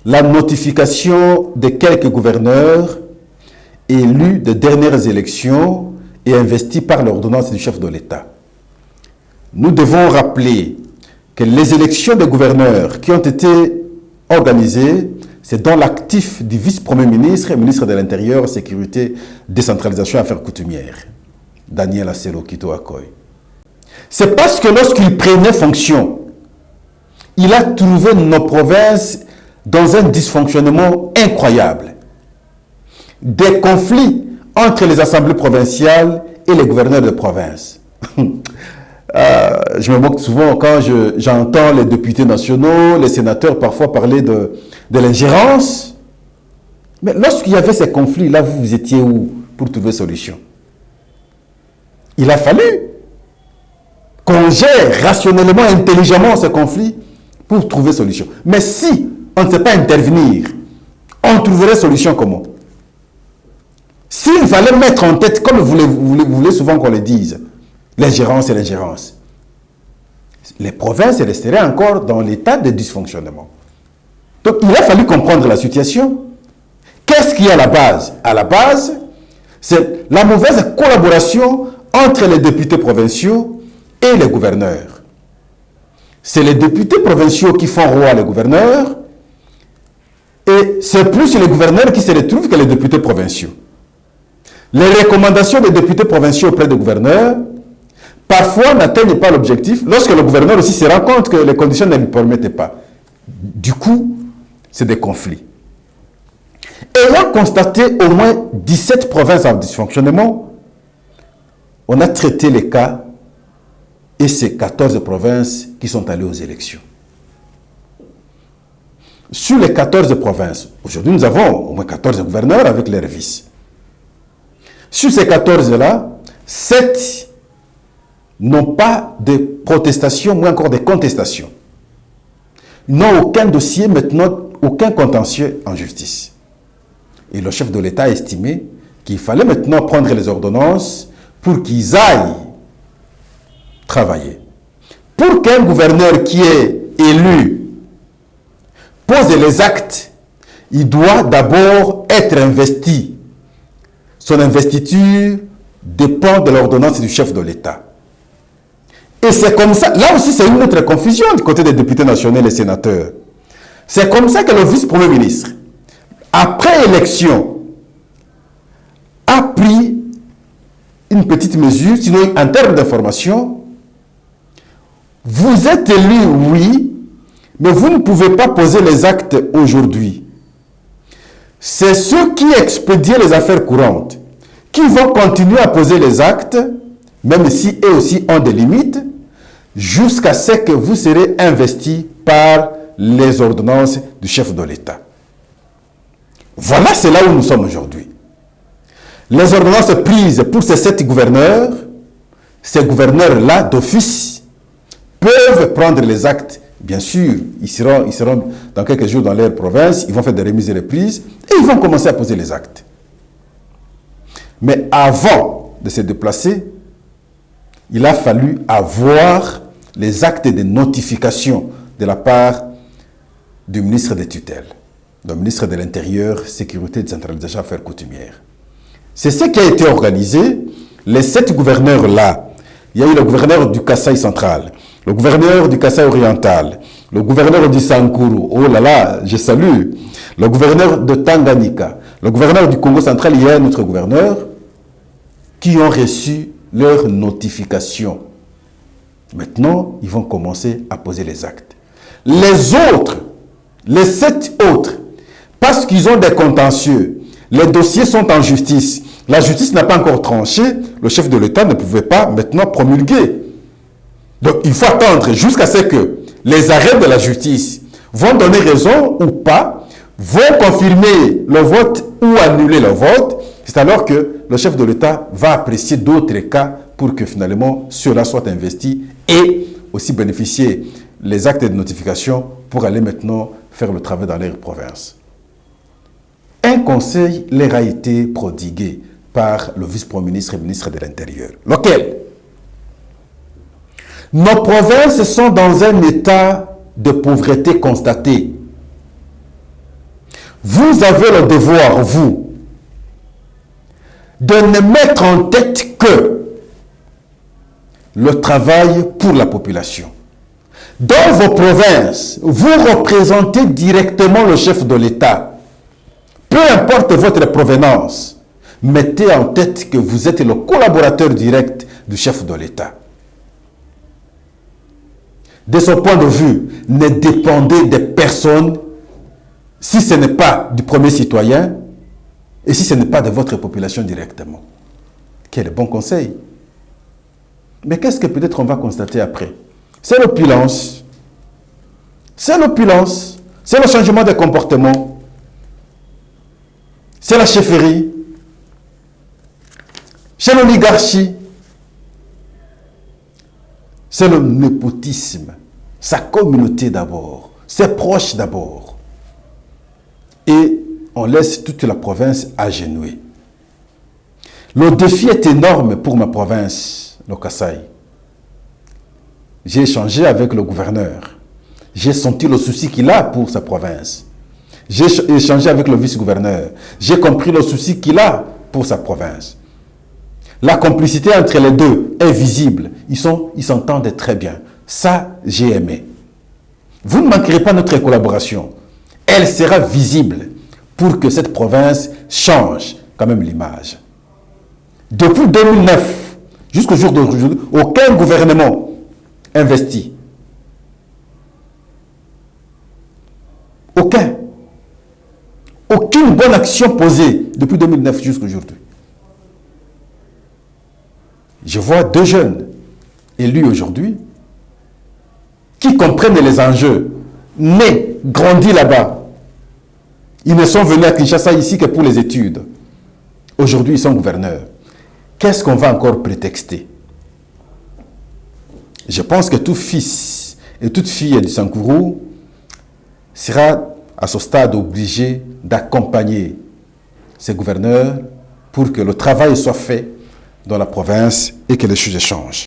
la notification de quelques gouverneurs élus des dernières élections et investis par l'ordonnance du chef de l'État. Nous devons rappeler que les élections des gouverneurs qui ont été organisées, c'est dans l'actif du vice-premier ministre et ministre de l'Intérieur, Sécurité, Décentralisation et Affaires coutumières, Daniel Asselo Kito Akoy. C'est parce que lorsqu'il prenait fonction, il a trouvé nos provinces dans un dysfonctionnement incroyable. Des conflits entre les assemblées provinciales et les gouverneurs de province. Je me moque souvent quand j'entends les députés nationaux, les sénateurs parfois parler de l'ingérence. Mais lorsqu'il y avait ces conflits, là, vous étiez où pour trouver solution? Il a fallu qu'on gère rationnellement, intelligemment ces conflits pour trouver solution. Mais si on ne sait pas intervenir, on trouverait solution comment? S'il fallait mettre en tête, comme vous voulez souvent qu'on le dise, l'ingérence et l'ingérence, les provinces resteraient encore dans l'état de dysfonctionnement. Donc il a fallu comprendre la situation. Qu'est-ce qu'il y a à la base? À la base, c'est la mauvaise collaboration entre les députés provinciaux et les gouverneurs. C'est les députés provinciaux qui font roi les gouverneurs, et c'est plus les gouverneurs qui se retrouvent que les députés provinciaux. Les recommandations des députés provinciaux auprès des gouverneurs, parfois n'atteignent pas l'objectif, lorsque le gouverneur aussi se rend compte que les conditions ne lui permettent pas. Du coup, c'est des conflits. Ayant constaté au moins 17 provinces en dysfonctionnement, on a traité les cas et ces 14 provinces qui sont allées aux élections. Sur les 14 provinces, aujourd'hui nous avons au moins 14 gouverneurs avec leurs vices. Sur ces 14-là, 7 n'ont pas de protestation, mais encore de contestation. Ils n'ont aucun dossier maintenant, aucun contentieux en justice. Et le chef de l'État a estimé qu'il fallait maintenant prendre les ordonnances pour qu'ils aillent travailler. Pour qu'un gouverneur qui est élu pose les actes, il doit d'abord être investi. Son investiture dépend de l'ordonnance du chef de l'État. Et c'est comme ça, là aussi c'est une autre confusion du côté des députés nationaux et des sénateurs. C'est comme ça que le vice-premier ministre, après élection, a pris une petite mesure, sinon en termes d'information, vous êtes élu, oui, mais vous ne pouvez pas poser les actes aujourd'hui. C'est ceux qui expédient les affaires courantes qui vont continuer à poser les actes, même si eux aussi ont des limites, jusqu'à ce que vous serez investis par les ordonnances du chef de l'État. Voilà, c'est là où nous sommes aujourd'hui. Les ordonnances prises pour ces 7 gouverneurs, ces gouverneurs-là d'office, peuvent prendre les actes. Bien sûr, ils seront dans quelques jours dans leur province, ils vont faire des remises et reprises, et ils vont commencer à poser les actes. Mais avant de se déplacer, il a fallu avoir les actes de notification de la part du ministre des tutelles, le ministre de l'Intérieur, Sécurité, Décentralisation, Affaires coutumières. C'est ce qui a été organisé. Les 7 gouverneurs-là, il y a eu le gouverneur du Kasaï central, le gouverneur du Kasaï oriental, le gouverneur du Sankuru, oh là là, je salue, le gouverneur de Tanganyika, le gouverneur du Congo central, il y a un autre gouverneur qui ont reçu leur notification. Maintenant, ils vont commencer à poser les actes. Les autres, les 7 autres, parce qu'ils ont des contentieux, les dossiers sont en justice, la justice n'a pas encore tranché, le chef de l'État ne pouvait pas maintenant promulguer. Donc, il faut attendre jusqu'à ce que les arrêts de la justice vont donner raison ou pas, vont confirmer le vote ou annuler le vote. C'est alors que le chef de l'État va apprécier d'autres cas pour que finalement ceux-là soient investis et aussi bénéficier les actes de notification pour aller maintenant faire le travail dans leur province. Un conseil leur a été prodigué par le vice-premier ministre et ministre de l'Intérieur. Lequel? Nos provinces sont dans un état de pauvreté constaté. Vous avez le devoir, vous, de ne mettre en tête que le travail pour la population. Dans vos provinces, vous représentez directement le chef de l'État. Peu importe votre provenance, mettez en tête que vous êtes le collaborateur direct du chef de l'État. De ce point de vue, ne dépendez des personnes si ce n'est pas du premier citoyen et si ce n'est pas de votre population directement. Quel bon conseil! Mais qu'est-ce que peut-être on va constater après? C'est l'opulence. C'est l'opulence. C'est le changement de comportement. C'est la chefferie. C'est l'oligarchie. C'est le népotisme. Sa communauté d'abord. Ses proches d'abord. Et on laisse toute la province agenouée. Le défi est énorme pour ma province, le Kasaï. J'ai échangé avec le gouverneur. J'ai senti le souci qu'il a pour sa province. J'ai échangé avec le vice-gouverneur. J'ai compris le souci qu'il a pour sa province. La complicité entre les deux est visible. Ils s'entendent très bien. Ça, j'ai aimé. Vous ne manquerez pas notre collaboration. Elle sera visible pour que cette province change quand même l'image. Depuis 2009 jusqu'au jour d'aujourd'hui, aucun gouvernement investi. Aucune bonne action posée depuis 2009 jusqu'à aujourd'hui. Je vois deux jeunes élus aujourd'hui qui comprennent les enjeux, nés, grandis là-bas. Ils ne sont venus à Kinshasa ici que pour les études. Aujourd'hui, ils sont gouverneurs. Qu'est-ce qu'on va encore prétexter? Je pense que tout fils et toute fille du Sankourou sera à ce stade obligé d'accompagner ces gouverneurs pour que le travail soit fait dans la province et que les choses changent.